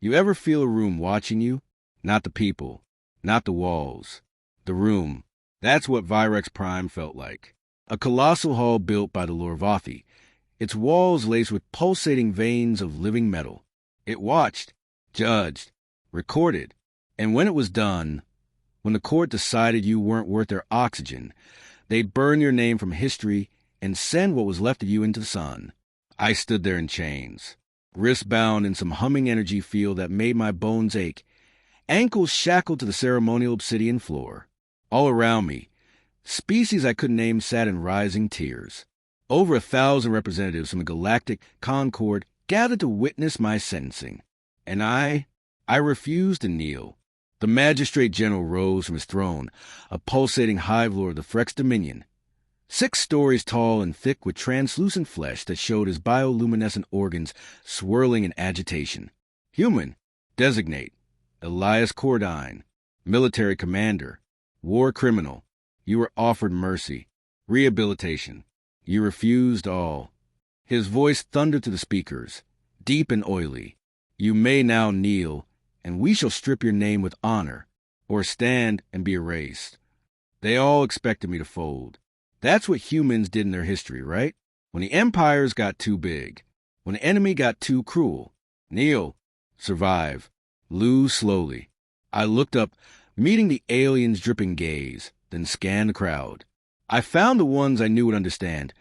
You ever feel a room watching you? Not the people, not the walls. The room. That's what Virex Prime felt like. A colossal hall built by the Lorvathi, its walls laced with pulsating veins of living metal. It watched, judged, recorded, and when it was done, when the court decided you weren't worth their oxygen, they'd burn your name from history and send what was left of you into the sun. I stood there in chains, wrists bound in some humming energy field that made my bones ache, ankles shackled to the ceremonial obsidian floor. All around me, species I couldn't name sat in rising tears. Over 1,000 representatives from the Galactic Concord gathered to witness my sentencing. And I refused to kneel. The Magistrate General rose from his throne, a pulsating hive lord of the Frex Dominion. 6 stories tall and thick with translucent flesh that showed his bioluminescent organs swirling in agitation. Human. Designate. Elias Cordain. Military commander. War criminal. You were offered mercy. Rehabilitation. You refused all. His voice thundered to the speakers, deep and oily. You may now kneel, and we shall strip your name with honor, or stand and be erased. They all expected me to fold. That's what humans did in their history, right? When the empires got too big, when the enemy got too cruel. Kneel, survive, lose slowly. I looked up, meeting the alien's dripping gaze, then scanned the crowd. I found the ones I knew would understand,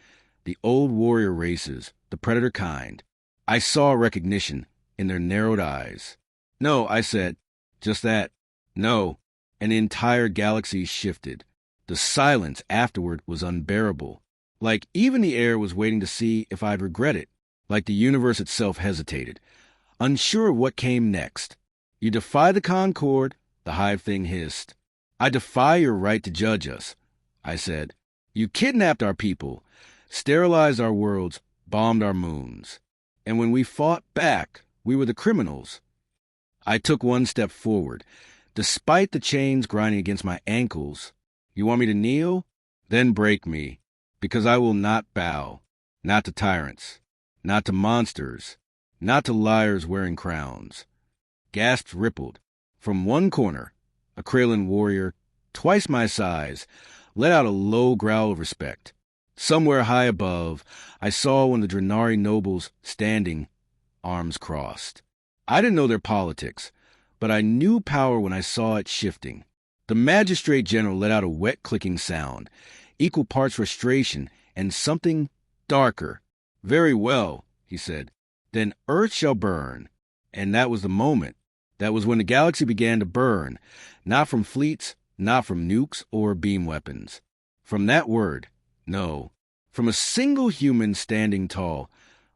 the old warrior races, the predator kind. I saw recognition in their narrowed eyes. No, I said, just that. No, and the entire galaxy shifted. The silence afterward was unbearable, like even the air was waiting to see if I'd regret it, like the universe itself hesitated, unsure of what came next. You defy the Concord, the hive thing hissed. I defy your right to judge us, I said. You kidnapped our people, sterilized our worlds, bombed our moons. And when we fought back, we were the criminals. I took one step forward, despite the chains grinding against my ankles. You want me to kneel? Then break me, because I will not bow, not to tyrants, not to monsters, not to liars wearing crowns. Gasps rippled. From one corner, a Kralin warrior, twice my size, let out a low growl of respect. Somewhere high above, I saw one of the Drenari nobles standing, arms crossed. I didn't know their politics, but I knew power when I saw it shifting. The Magistrate General let out a wet clicking sound, equal parts frustration and something darker. Very well, he said. Then Earth shall burn. And that was the moment. That was when the galaxy began to burn, not from fleets, not from nukes or beam weapons. From that word, no. From a single human standing tall,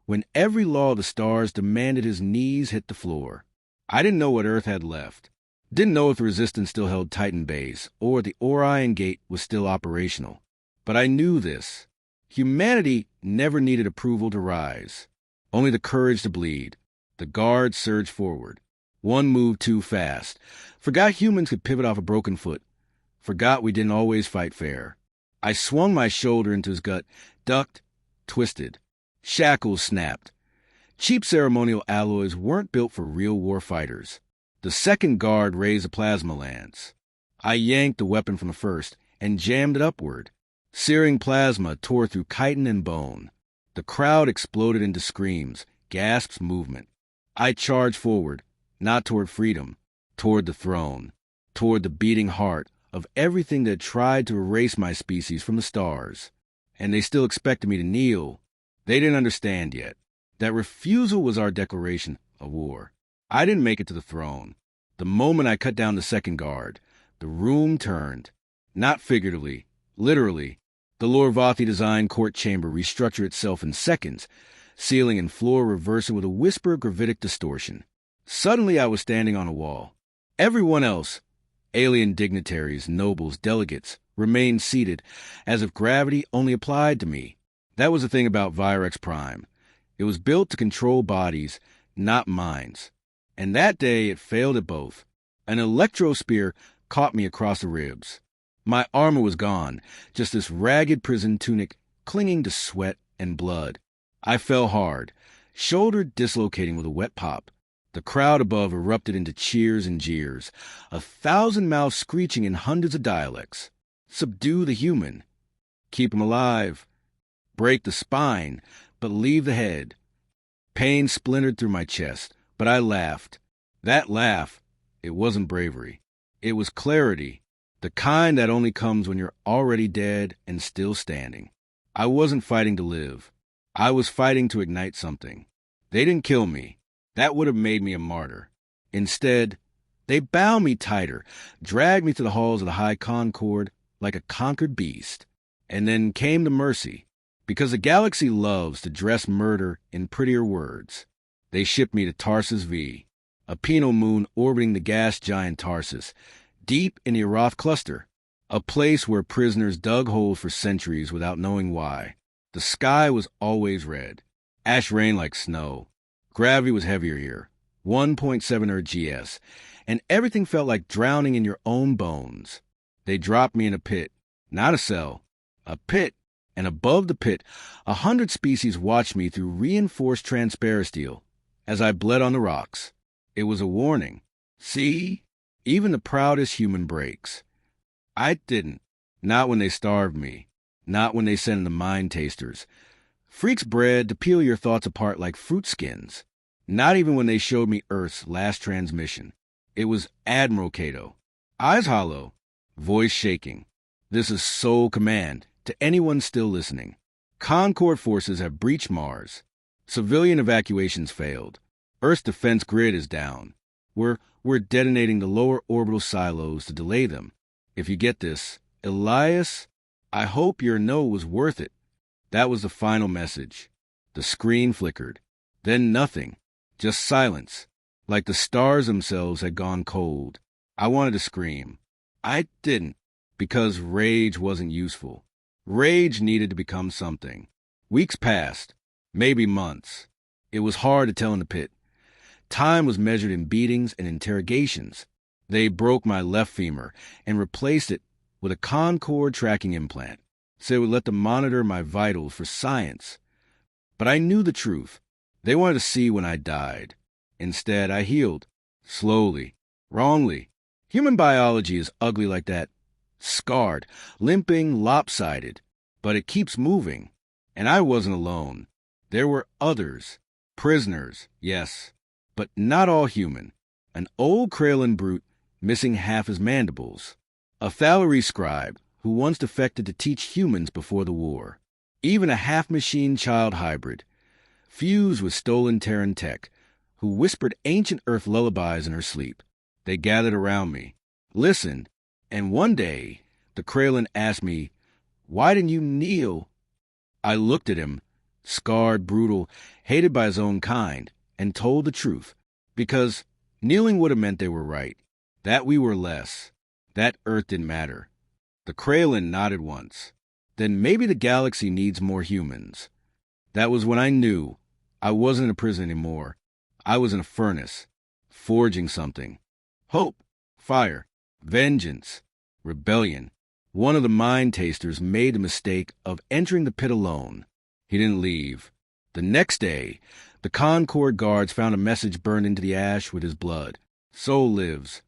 when every law of the stars demanded his knees hit the floor. I didn't know what Earth had left. Didn't know if the Resistance still held Titan Base, or the Orion Gate was still operational. But I knew this. Humanity never needed approval to rise. Only the courage to bleed. The guards surged forward. One moved too fast. Forgot humans could pivot off a broken foot. Forgot we didn't always fight fair. I swung my shoulder into his gut, ducked, twisted. Shackles snapped. Cheap ceremonial alloys weren't built for real war fighters. The second guard raised a plasma lance. I yanked the weapon from the first and jammed it upward. Searing plasma tore through chitin and bone. The crowd exploded into screams, gasps, movement. I charged forward, not toward freedom, toward the throne, toward the beating heart of everything that tried to erase my species from the stars. And they still expected me to kneel. They didn't understand yet. That refusal was our declaration of war. I didn't make it to the throne. The moment I cut down the second guard, the room turned. Not figuratively, literally. The Lorvathi-designed court chamber restructured itself in seconds, ceiling and floor reversing with a whisper of gravitic distortion. Suddenly I was standing on a wall. Everyone else, alien dignitaries, nobles, delegates, remained seated, as if gravity only applied to me. That was the thing about Virex Prime. It was built to control bodies, not minds. And that day it failed at both. An electro spear caught me across the ribs. My armor was gone, just this ragged prison tunic clinging to sweat and blood. I fell hard, shoulder dislocating with a wet pop. The crowd above erupted into cheers and jeers, 1,000 mouths screeching in hundreds of dialects. Subdue the human. Keep him alive. Break the spine, but leave the head. Pain splintered through my chest, but I laughed. That laugh, it wasn't bravery. It was clarity, the kind that only comes when you're already dead and still standing. I wasn't fighting to live. I was fighting to ignite something. They didn't kill me. That would have made me a martyr. Instead, they bound me tighter, dragged me to the halls of the high Concord like a conquered beast. And then came the mercy, because the galaxy loves to dress murder in prettier words. They shipped me to Tarsus V, a penal moon orbiting the gas giant Tarsus, deep in the Aroth cluster, a place where prisoners dug holes for centuries without knowing why. The sky was always red. Ash rained like snow. Gravity was heavier here, 1.7 Earth GS, and everything felt like drowning in your own bones. They dropped me in a pit, not a cell, a pit, and above the pit, 100 species watched me through reinforced transparisteel as I bled on the rocks. It was a warning. See? Even the proudest human breaks. I didn't. Not when they starved me. Not when they sent in the mind tasters. Freaks bred to peel your thoughts apart like fruit skins. Not even when they showed me Earth's last transmission. It was Admiral Cato. Eyes hollow. Voice shaking. This is sole command to anyone still listening. Concord forces have breached Mars. Civilian evacuations failed. Earth's defense grid is down. We're detonating the lower orbital silos to delay them. If you get this, Elias, I hope your no was worth it. That was the final message. The screen flickered. Then nothing. Just silence. Like the stars themselves had gone cold. I wanted to scream. I didn't, because rage wasn't useful. Rage needed to become something. Weeks passed, maybe months. It was hard to tell in the pit. Time was measured in beatings and interrogations. They broke my left femur and replaced it with a Concord tracking implant, so it would let them monitor my vitals for science. But I knew the truth. They wanted to see when I died. Instead, I healed. Slowly. Wrongly. Human biology is ugly like that. Scarred, limping, lopsided. But it keeps moving. And I wasn't alone. There were others. Prisoners, yes. But not all human. An old Kralin brute missing half his mandibles. A Thalary scribe who once defected to teach humans before the war. Even a half-machine child hybrid, fused with stolen Terran tech, who whispered ancient Earth lullabies in her sleep. They gathered around me, listened, and one day the Kralin asked me, "Why didn't you kneel?" I looked at him, scarred, brutal, hated by his own kind, and told the truth, because kneeling would have meant they were right, that we were less, that Earth didn't matter. The Kralin nodded once. Then maybe the galaxy needs more humans. That was when I knew I wasn't in a prison anymore. I was in a furnace, forging something. Hope, fire, vengeance, rebellion. One of the mind tasters made the mistake of entering the pit alone. He didn't leave. The next day, the Concord guards found a message burned into the ash with his blood. Soul lives.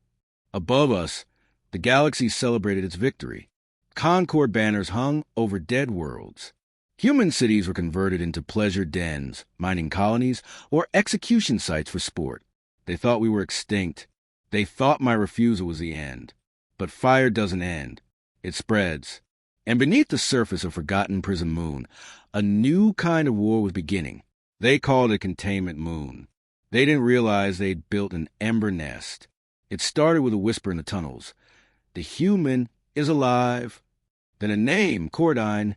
Above us, the galaxy celebrated its victory. Concord banners hung over dead worlds. Human cities were converted into pleasure dens, mining colonies, or execution sites for sport. They thought we were extinct. They thought my refusal was the end. But fire doesn't end. It spreads. And beneath the surface of Forgotten Prison Moon, a new kind of war was beginning. They called it Containment Moon. They didn't realize they'd built an ember nest. It started with a whisper in the tunnels. The human is alive. Then a name, Cordain.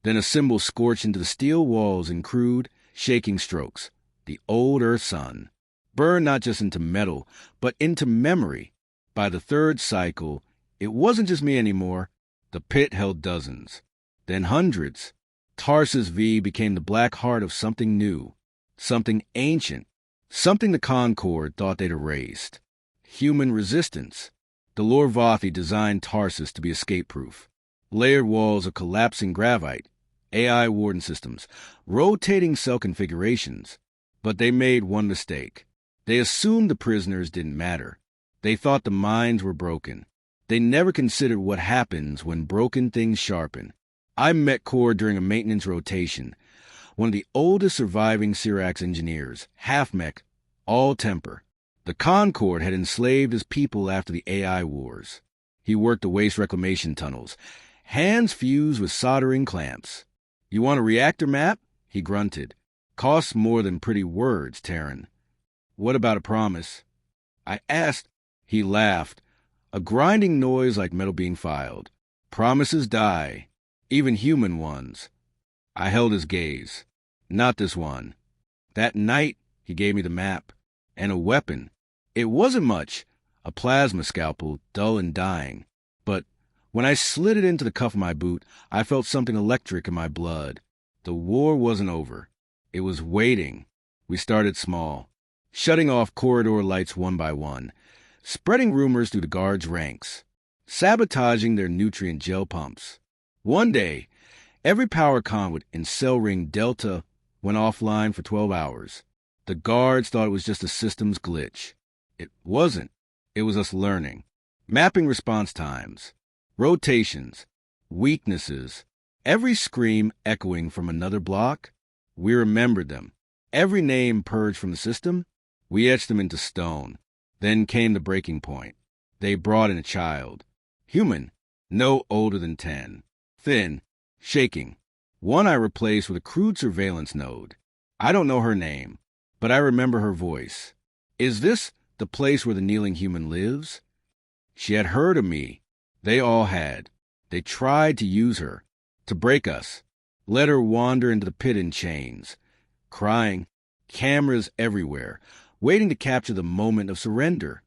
Then a symbol scorched into the steel walls in crude, shaking strokes. The old Earth sun. Burned not just into metal, but into memory. By the third cycle, it wasn't just me anymore. The pit held dozens. Then hundreds. Tarsus V became the black heart of something new. Something ancient. Something the Concord thought they'd erased. Human resistance. The Lorvathi designed Tarsus to be escape-proof. Layered walls of collapsing gravite, AI warden systems, rotating cell configurations. But they made one mistake. They assumed the prisoners didn't matter. They thought the minds were broken. They never considered what happens when broken things sharpen. I met Cord during a maintenance rotation, one of the oldest surviving Syrax engineers, half-mech, all temper. The Concord had enslaved his people after the AI wars. He worked the waste reclamation tunnels, hands fused with soldering clamps. "You want a reactor map?" he grunted. "Costs more than pretty words, Terran." "What about a promise?" I asked. He laughed, a grinding noise like metal being filed. "Promises die, even human ones." I held his gaze. "Not this one." That night, he gave me the map. And a weapon. It wasn't much, a plasma scalpel, dull and dying. But when I slid it into the cuff of my boot, I felt something electric in my blood. The war wasn't over. It was waiting. We started small, shutting off corridor lights one by one, spreading rumors through the guards' ranks, sabotaging their nutrient gel pumps. One day, every power conduit in cell ring Delta went offline for 12 hours. The guards thought it was just a systems glitch. It wasn't. It was us learning. Mapping response times, rotations, weaknesses, every scream echoing from another block. We remembered them. Every name purged from the system, we etched them into stone. Then came the breaking point. They brought in a child. Human, no older than 10. Thin, shaking. One I replaced with a crude surveillance node. I don't know her name, but I remember her voice. "Is this the place where the kneeling human lives?" She had heard of me. They all had. They tried to use her, to break us, let her wander into the pit in chains, crying, cameras everywhere, waiting to capture the moment of surrender.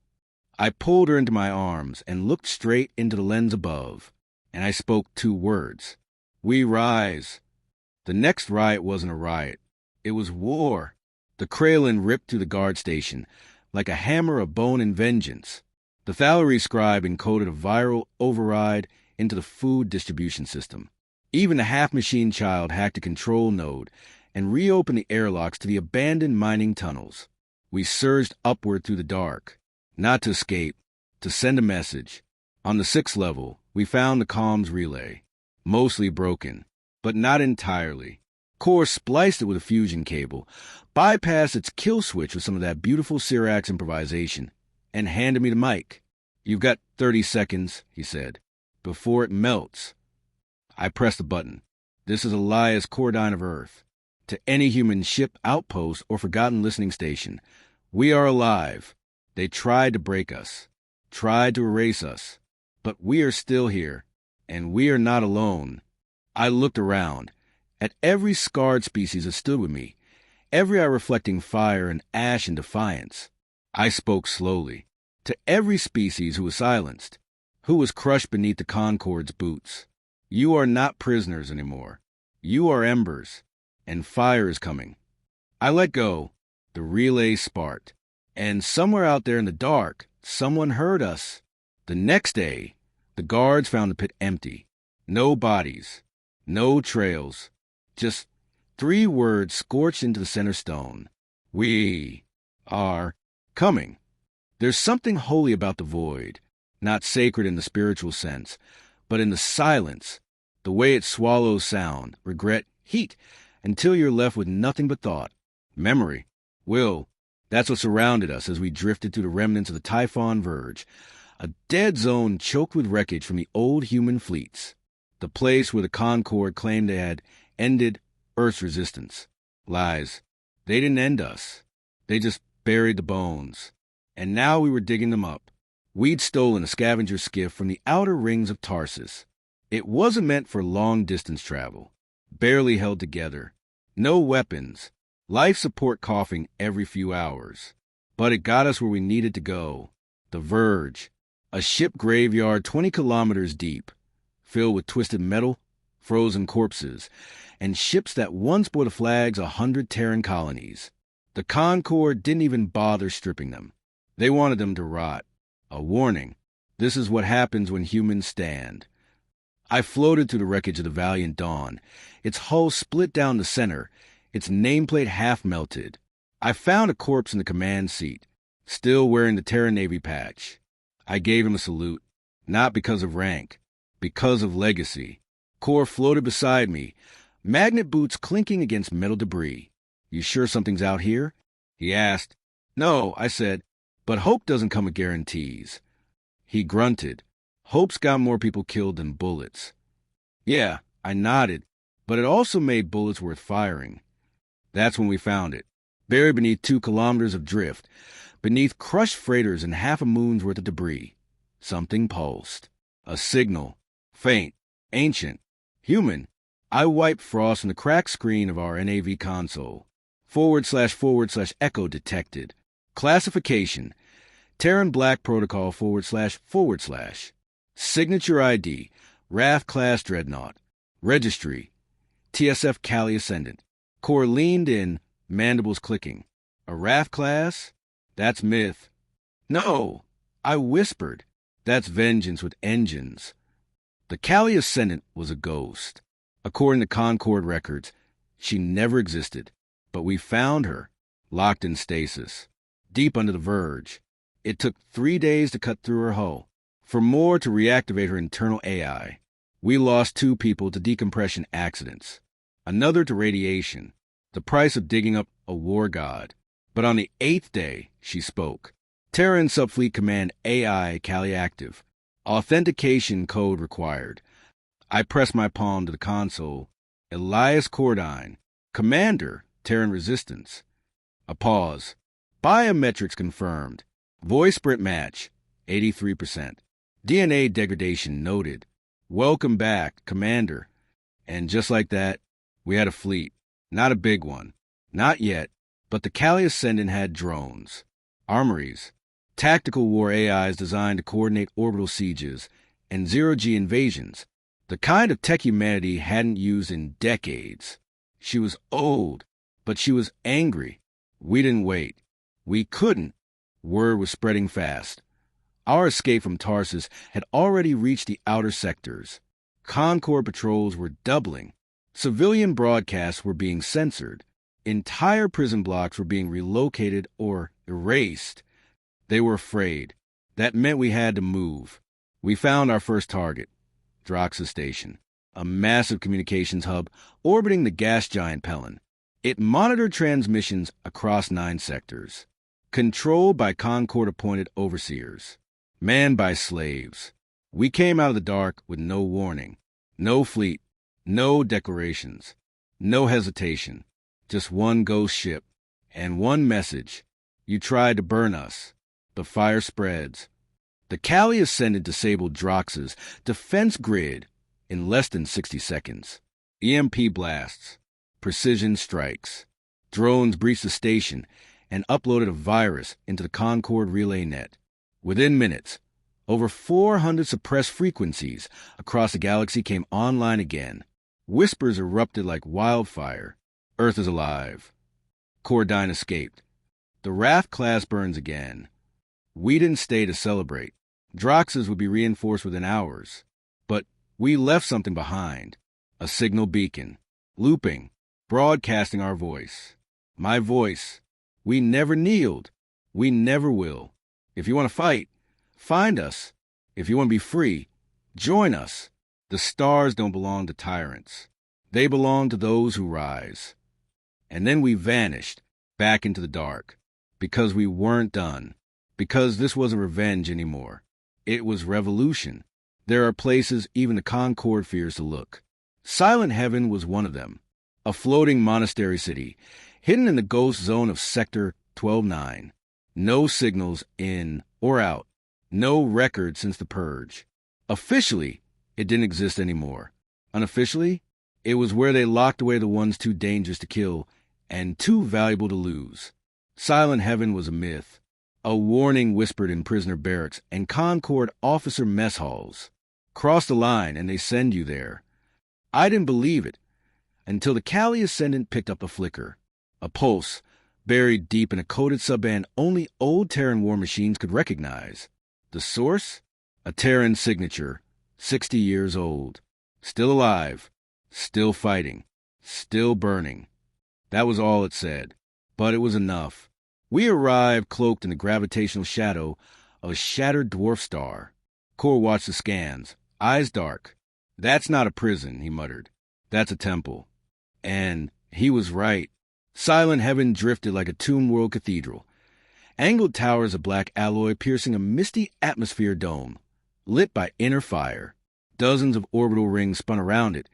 I pulled her into my arms and looked straight into the lens above, and I spoke 2 words. "We rise." The next riot wasn't a riot. It was war. The Kralin ripped through the guard station like a hammer of bone and vengeance. The Thallery scribe encoded a viral override into the food distribution system. Even the half-machine child hacked a control node and reopened the airlocks to the abandoned mining tunnels. We surged upward through the dark, not to escape, to send a message. On the 6th level, we found the comms relay, mostly broken, but not entirely. Core spliced it with a fusion cable, bypassed its kill switch with some of that beautiful Syrax improvisation, and handed me the mic. "You've got 30 seconds, he said, "before it melts." I pressed the button. "This is Elias Cordain of Earth. To any human ship, outpost, or forgotten listening station, we are alive. They tried to break us, tried to erase us, but we are still here, and we are not alone." I looked around. At every scarred species that stood with me, every eye reflecting fire and ash and defiance. I spoke slowly. To every species who was silenced, who was crushed beneath the Concord's boots. You are not prisoners anymore. You are embers, and fire is coming. I let go. The relay sparked. And somewhere out there in the dark, someone heard us. The next day, the guards found the pit empty. No bodies. No trails. Just 3 words scorched into the center stone. We are coming. There's something holy about the void, not sacred in the spiritual sense, but in the silence, the way it swallows sound, regret, heat, until you're left with nothing but thought, memory, will. That's what surrounded us as we drifted through the remnants of the Typhon Verge, a dead zone choked with wreckage from the old human fleets, the place where the Concord claimed they had ended Earth's resistance. Lies. They didn't end us. They just buried the bones. And now we were digging them up. We'd stolen a scavenger skiff from the outer rings of Tarsus. It wasn't meant for long-distance travel. Barely held together. No weapons. Life support coughing every few hours. But it got us where we needed to go. The Verge. A ship graveyard 20 kilometers deep, filled with twisted metal, frozen corpses, and ships that once bore the flags of 100 Terran colonies. The Concord didn't even bother stripping them. They wanted them to rot. A warning. This is what happens when humans stand. I floated through the wreckage of the Valiant Dawn, its hull split down the center, its nameplate half melted. I found a corpse in the command seat, still wearing the Terran Navy patch. I gave him a salute, not because of rank, because of legacy. Kor floated beside me, magnet boots clinking against metal debris. You sure something's out here? He asked. No, I said, but hope doesn't come with guarantees. He grunted. Hope's got more people killed than bullets. Yeah, I nodded, but it also made bullets worth firing. That's when we found it, buried beneath 2 kilometers of drift, beneath crushed freighters and half a moon's worth of debris. Something pulsed. A signal. Faint. Ancient. Human. I wiped frost from the cracked screen of our NAV console. // echo detected. Classification. Terran Black Protocol // Signature ID. Wrath Class Dreadnought. Registry. TSF Cali Ascendant. Kor leaned in, mandibles clicking. A Wrath class? That's myth. No, I whispered. That's vengeance with engines. The Cali Ascendant was a ghost. According to Concord records, she never existed. But we found her, locked in stasis, deep under the verge. It took 3 days to cut through her hull, for more to reactivate her internal AI. We lost 2 people to decompression accidents, another to radiation, the price of digging up a war god. But on the 8th day, she spoke. Terran Subfleet Command AI Cali active. Authentication code required. I pressed my palm to the console. Elias Cordain, Commander, Terran Resistance. A pause. Biometrics confirmed. Voice sprint match, 83%. DNA degradation noted. Welcome back, Commander. And just like that, we had a fleet. Not a big one. Not yet. But the Cali Ascendant had drones, armories, tactical war AIs designed to coordinate orbital sieges, and zero-G invasions, the kind of tech humanity hadn't used in decades. She was old, but she was angry. We didn't wait. We couldn't. Word was spreading fast. Our escape from Tarsus had already reached the outer sectors. Concord patrols were doubling. Civilian broadcasts were being censored. Entire prison blocks were being relocated or erased. They were afraid. That meant we had to move. We found our first target, Droxus Station, a massive communications hub orbiting the gas giant Pelin. It monitored transmissions across 9 sectors, controlled by Concord-appointed overseers, manned by slaves. We came out of the dark with no warning, no fleet, no declarations, no hesitation. Just one ghost ship, and one message. You tried to burn us. The fire spreads. The Cali Ascendant disabled Drox's defense grid in less than 60 seconds. EMP blasts. Precision strikes. Drones breached the station and uploaded a virus into the Concord relay net. Within minutes, over 400 suppressed frequencies across the galaxy came online again. Whispers erupted like wildfire. Earth is alive. Cordain escaped. The Wrath class burns again. We didn't stay to celebrate. Drox's would be reinforced within hours. But we left something behind. A signal beacon. Looping. Broadcasting our voice. My voice. We never kneeled. We never will. If you want to fight, find us. If you want to be free, join us. The stars don't belong to tyrants. They belong to those who rise. And then we vanished, back into the dark, because we weren't done, because this wasn't revenge anymore. It was revolution. There are places even the Concord fears to look. Silent Heaven was one of them, a floating monastery city, hidden in the ghost zone of Sector 12-9. No signals in or out, no record since the Purge. Officially, it didn't exist anymore. Unofficially, it was where they locked away the ones too dangerous to kill and too valuable to lose. Silent Heaven was a myth, a warning whispered in prisoner barracks and Concord officer mess halls. Cross the line and they send you there. I didn't believe it until the Cali Ascendant picked up a flicker, a pulse buried deep in a coded subband only old Terran war machines could recognize. The source? A Terran signature, 60 years old, still alive, still fighting, still burning. That was all it said. But it was enough. We arrived cloaked in the gravitational shadow of a shattered dwarf star. Kor watched the scans, eyes dark. "That's not a prison," he muttered. "That's a temple." And he was right. Silent heaven drifted like a tomb world cathedral. Angled towers of black alloy piercing a misty atmosphere dome, lit by inner fire. Dozens of orbital rings spun around it,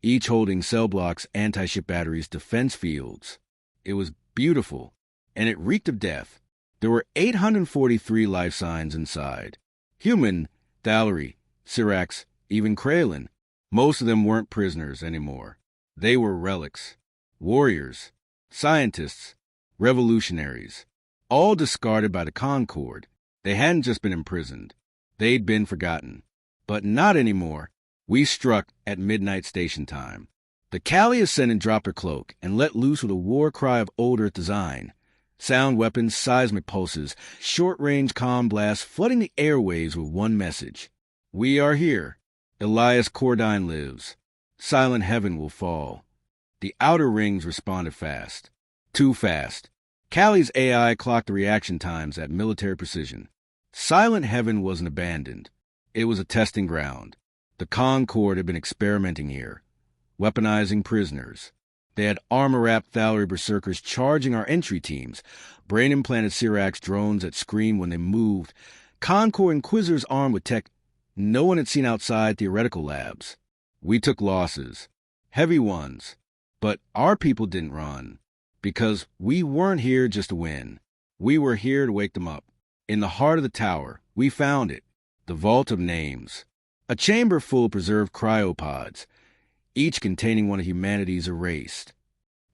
each holding cell blocks, anti-ship batteries, defense fields. It was beautiful, and it reeked of death. There were 843 life signs inside. Human, Thalary, Syrax, even Kralin. Most of them weren't prisoners anymore. They were relics, warriors, scientists, revolutionaries, all discarded by the Concord. They hadn't just been imprisoned. They'd been forgotten. But not anymore. We struck at midnight station time. The Callie Ascendant dropped her cloak and let loose with a war cry of old Earth design. Sound weapons, seismic pulses, short-range comm blasts flooding the airwaves with one message. "We are here. Elias Cordain lives. Silent heaven will fall." The outer rings responded fast. Too fast. Callie's AI clocked the reaction times at military precision. Silent heaven wasn't abandoned. It was a testing ground. The Concord had been experimenting here, weaponizing prisoners. They had armor-wrapped Thalary berserkers charging our entry teams, brain-implanted Syrax drones that screamed when they moved, Concord Inquisitors armed with tech no one had seen outside theoretical labs. We took losses, heavy ones, but our people didn't run, because we weren't here just to win. We were here to wake them up. In the heart of the tower, we found it, the Vault of Names, a chamber full of preserved cryopods, each containing one of humanity's erased.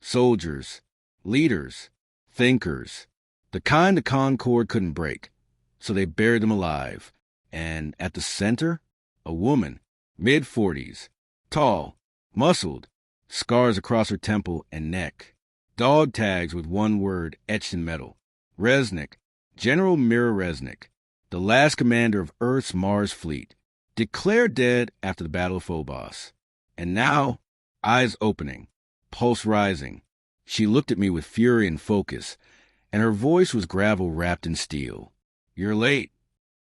Soldiers, leaders, thinkers, the kind the Concord couldn't break, so they buried them alive. And at the center, a woman, mid-40s, tall, muscled, scars across her temple and neck, dog tags with one word etched in metal. Resnick, General Mira Resnick, the last commander of Earth's Mars fleet, declared dead after the Battle of Phobos. And now, eyes opening, pulse rising, she looked at me with fury and focus, and her voice was gravel wrapped in steel. "You're late.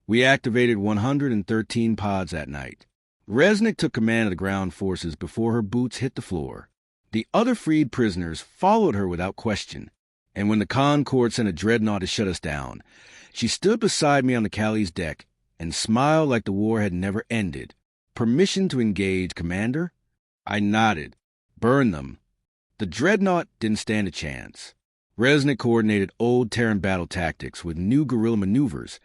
We activated 113 pods that night." Resnick took command of the ground forces before her boots hit the floor. The other freed prisoners followed her without question, and when the Concord sent a dreadnought to shut us down, she stood beside me on the Callie's deck and smiled like the war had never ended. "Permission to engage, Commander?" I nodded. "Burn them." The dreadnought didn't stand a chance. Resnick coordinated old Terran battle tactics with new guerrilla maneuvers,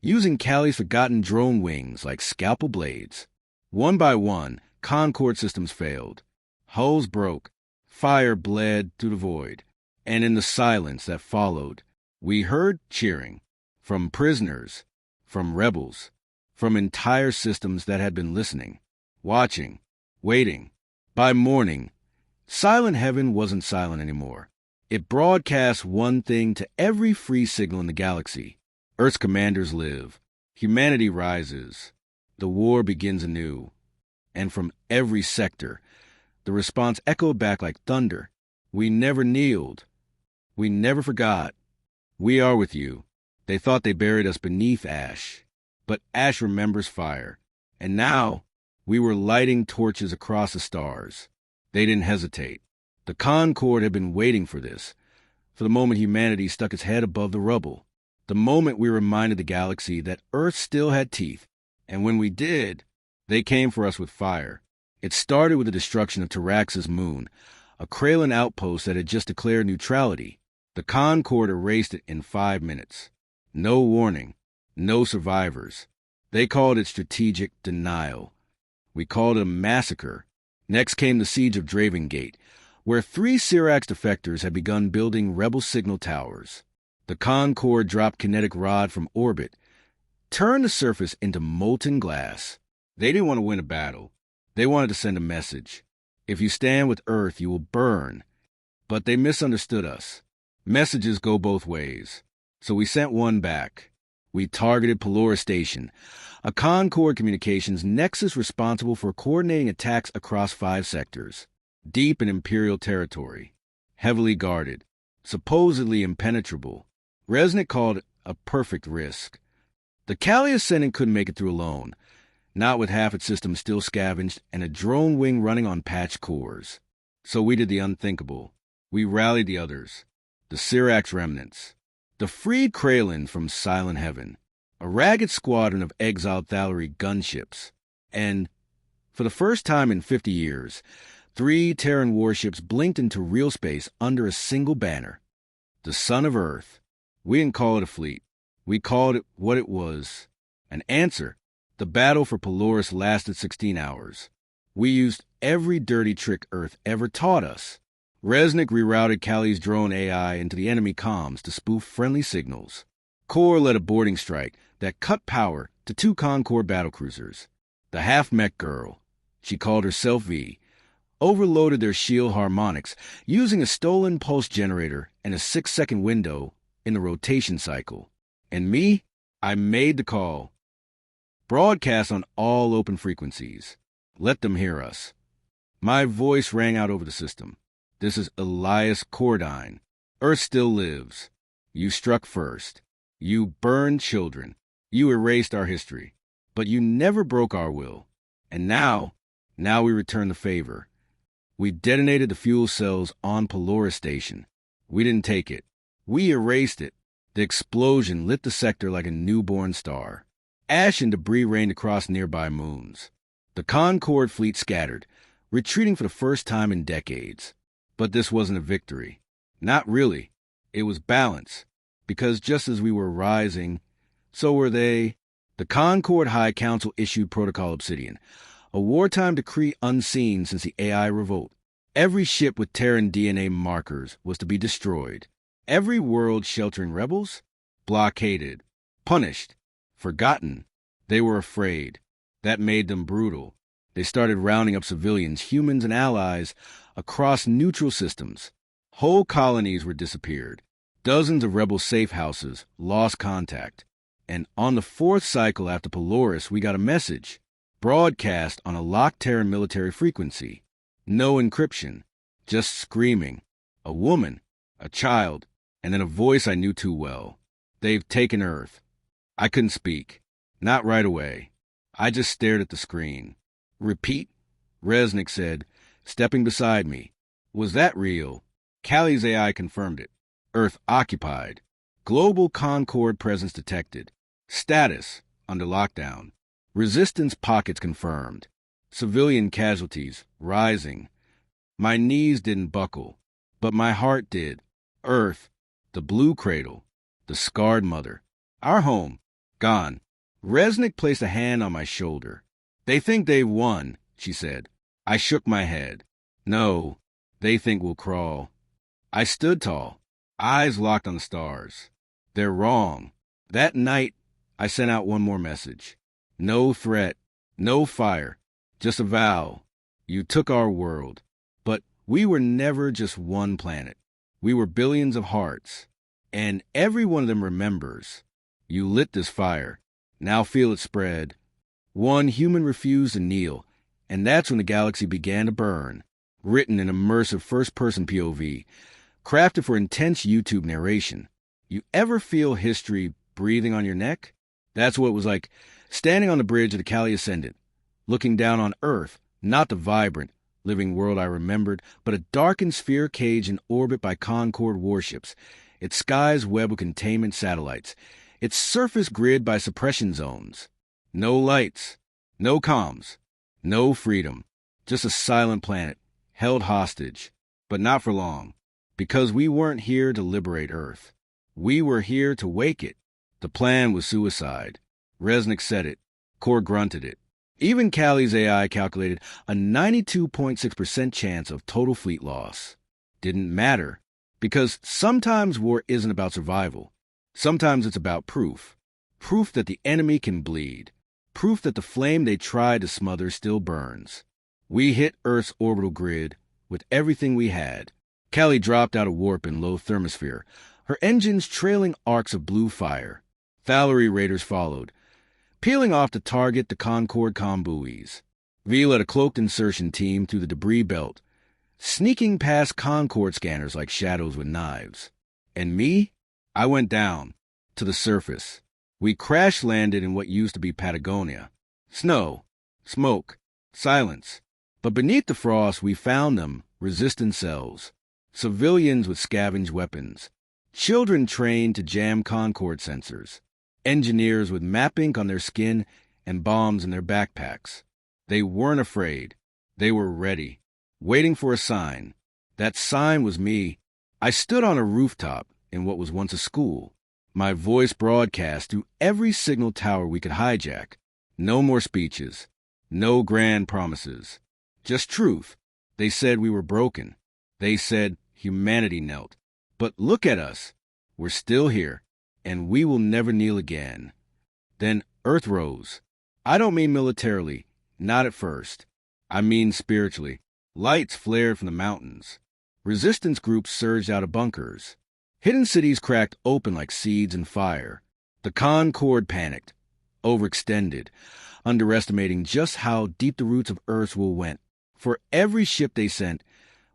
using Callie's forgotten drone wings like scalpel blades. One by one, Concord systems failed. Hulls broke. Fire bled through the void. And in the silence that followed, we heard cheering. From prisoners, from rebels, from entire systems that had been listening, watching, waiting. By morning, Silent Heaven wasn't silent anymore. It broadcast one thing to every free signal in the galaxy. Earth's commanders live. Humanity rises. The war begins anew. And from every sector, the response echoed back like thunder. We never kneeled. We never forgot. We are with you. They thought they buried us beneath ash. But ash remembers fire. And now, we were lighting torches across the stars. They didn't hesitate. The Concord had been waiting for this, for the moment humanity stuck its head above the rubble, the moment we reminded the galaxy that Earth still had teeth. And when we did, they came for us with fire. It started with the destruction of Tyrax's moon, a Kralin outpost that had just declared neutrality. The Concord erased it in 5 minutes. No warning, no survivors. They called it strategic denial. We called it a massacre. Next came the siege of Dravengate, where 3 Syrax defectors had begun building rebel signal towers. The Concord dropped kinetic rod from orbit, turned the surface into molten glass. They didn't want to win a battle. They wanted to send a message. If you stand with Earth, you will burn. But they misunderstood us. Messages go both ways. So we sent one back. We targeted Pelora Station, a Concord communications nexus responsible for coordinating attacks across 5 sectors. Deep in Imperial territory. Heavily guarded. supposedly impenetrable. Resnick called it a perfect risk. The Kali Ascendant couldn't make it through alone, not with half its systems still scavenged and a drone wing running on patched cores. So we did the unthinkable. We rallied the others, the Syrax remnants, the freed Kralin from Silent Heaven, a ragged squadron of exiled Thalari gunships, and, for the first time in 50 years, 3 Terran warships blinked into real space under a single banner. The Son of Earth. We didn't call it a fleet. We called it what it was. An answer. The battle for Polaris lasted 16 hours. We used every dirty trick Earth ever taught us. Resnick rerouted Kali's drone AI into the enemy comms to spoof friendly signals. Kor led a boarding strike that cut power to 2 Concord battlecruisers. The half-mech girl, she called herself V, overloaded their shield harmonics using a stolen pulse generator and a 6-second window in the rotation cycle. And me, I made the call. Broadcast on all open frequencies. Let them hear us. My voice rang out over the system. This is Elias Cordain. Earth still lives. You struck first. You burned children. You erased our history. But you never broke our will. And now we return the favor. We detonated the fuel cells on Polaris Station. We didn't take it. We erased it. The explosion lit the sector like a newborn star. Ash and debris rained across nearby moons. The Concord fleet scattered, retreating for the first time in decades. But this wasn't a victory. Not really. It was balance. Because just as we were rising, so were they. The Concord High Council issued Protocol Obsidian, a wartime decree unseen since the AI revolt. Every ship with Terran DNA markers was to be destroyed. Every world sheltering rebels? Blockaded. Punished. Forgotten. They were afraid. That made them brutal. They started rounding up civilians, humans, and allies across neutral systems. Whole colonies were disappeared. Dozens of rebel safe houses lost contact. And on the 4th cycle after Polaris, we got a message, broadcast on a locked Terran military frequency. No encryption, just screaming. A woman, a child, and then a voice I knew too well. They've taken Earth. I couldn't speak. Not right away. I just stared at the screen. Repeat, Resnick said, stepping beside me. Was that real? Kali's AI confirmed it. Earth occupied. Global Concord presence detected. Status under lockdown. Resistance pockets confirmed. Civilian casualties rising. My knees didn't buckle, but my heart did. Earth, the blue cradle, the scarred mother. Our home, gone. Resnick placed a hand on my shoulder. They think they've won, she said. I shook my head. No, they think we'll crawl. I stood tall, eyes locked on the stars. They're wrong. That night, I sent out one more message. No threat, no fire, just a vow. You took our world, but we were never just one planet. We were billions of hearts, and every one of them remembers. You lit this fire. Now feel it spread. One human refused to kneel, and that's when the galaxy began to burn. Written in immersive first-person POV, crafted for intense YouTube narration. You ever feel history breathing on your neck? That's what it was like standing on the bridge of the Kali Ascendant, looking down on Earth, not the vibrant, living world I remembered, but a darkened sphere cage in orbit by Concord warships, its skies web of containment satellites, its surface grid by suppression zones. No lights, no comms, no freedom, just a silent planet, held hostage, but not for long, because we weren't here to liberate Earth. We were here to wake it. The plan was suicide. Resnick said it. Kor grunted it. Even Kali's AI calculated a 92.6% chance of total fleet loss. Didn't matter, because sometimes war isn't about survival. Sometimes it's about proof. Proof that the enemy can bleed. Proof that the flame they tried to smother still burns. We hit Earth's orbital grid with everything we had. Kali dropped out of warp in low thermosphere, her engines trailing arcs of blue fire. Thalari raiders followed, peeling off to target the Concord combuoys. V led a cloaked insertion team through the debris belt, sneaking past Concord scanners like shadows with knives. And me? I went down, to the surface. We crash-landed in what used to be Patagonia. Snow, smoke, silence. But beneath the frost we found them, resistant cells. Civilians with scavenged weapons. Children trained to jam Concord sensors. Engineers with map ink on their skin and bombs in their backpacks. They weren't afraid. They were ready, waiting for a sign. That sign was me. I stood on a rooftop in what was once a school. My voice broadcast through every signal tower we could hijack. No more speeches. No grand promises. Just truth. They said we were broken. They said humanity knelt. But look at us. We're still here, and we will never kneel again. Then Earth rose. I don't mean militarily, not at first. I mean spiritually. Lights flared from the mountains. Resistance groups surged out of bunkers. Hidden cities cracked open like seeds in fire. The Concord panicked, overextended, underestimating just how deep the roots of Earth's will went. For every ship they sent,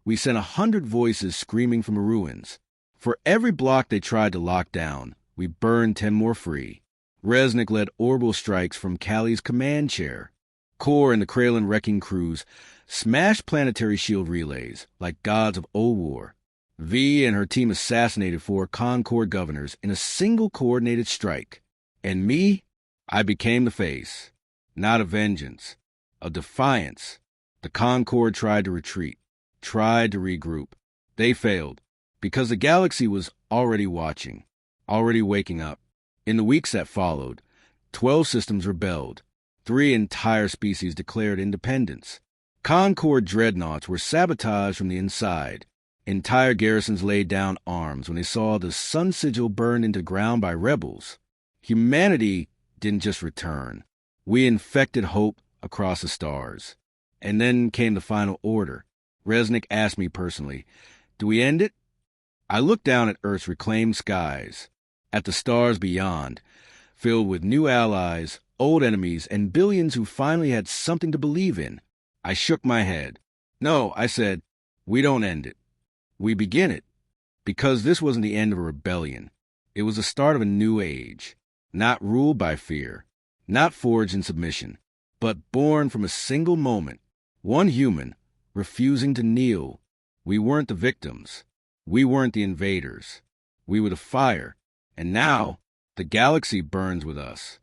we sent 100 voices screaming from the ruins. For every block they tried to lock down, we burned 10 more free. Resnick led orbital strikes from Callie's command chair. Core and the Kralin wrecking crews smashed planetary shield relays like gods of old war. V and her team assassinated 4 Concord governors in a single coordinated strike. And me? I became the face. Not a vengeance. A defiance. The Concord tried to retreat. Tried to regroup. They failed. Because the galaxy was already watching. Already waking up. In the weeks that followed, 12 systems rebelled. 3 entire species declared independence. Concord dreadnoughts were sabotaged from the inside. Entire garrisons laid down arms when they saw the sun sigil burned into ground by rebels. Humanity didn't just return. We infected hope across the stars. And then came the final order. Resnick asked me personally, "Do we end it?" I looked down at Earth's reclaimed skies, at the stars beyond, filled with new allies, old enemies, and billions who finally had something to believe in. I shook my head. No, I said, we don't end it. We begin it. Because this wasn't the end of a rebellion. It was the start of a new age, not ruled by fear, not forged in submission, but born from a single moment. One human, refusing to kneel. We weren't the victims. We weren't the invaders. We were the fire. And now, the galaxy burns with us.